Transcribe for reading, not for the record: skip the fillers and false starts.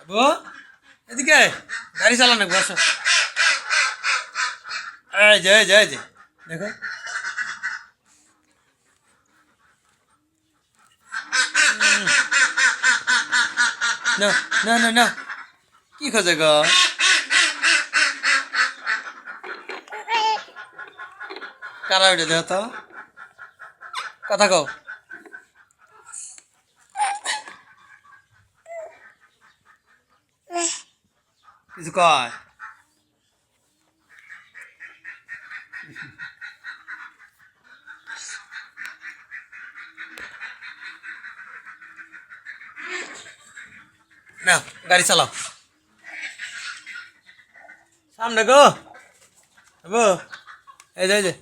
আবু এদিকে গাড়ি চালানো বসো। এই যে দেখো। না না না না, কি খোঁজে গো? কারা উঠে দেহ তো, কথা কও। কিছু কয়? না, গাড়ি চালাও। সামনে গো। আবু এই যে